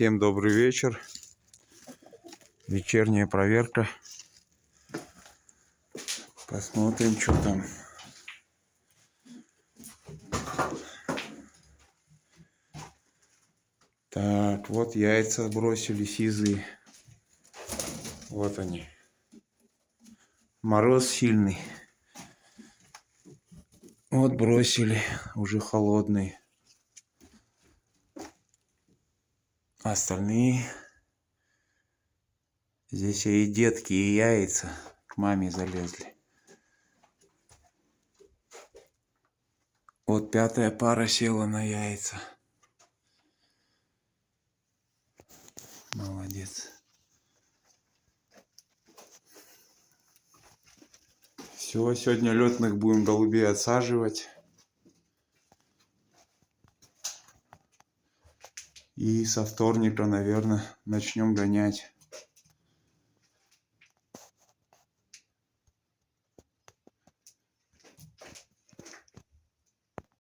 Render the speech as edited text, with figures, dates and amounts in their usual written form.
Всем добрый вечер. Вечерняя проверка. Посмотрим, что там. Так, вот яйца бросили сизые. Вот они. Мороз сильный. Вот бросили, уже холодные. Остальные. Здесь и детки, и яйца к маме залезли. Вот 5-я пара села на яйца. Молодец. Все, сегодня летных будем голубей отсаживать. И со вторника, наверное, начнем гонять.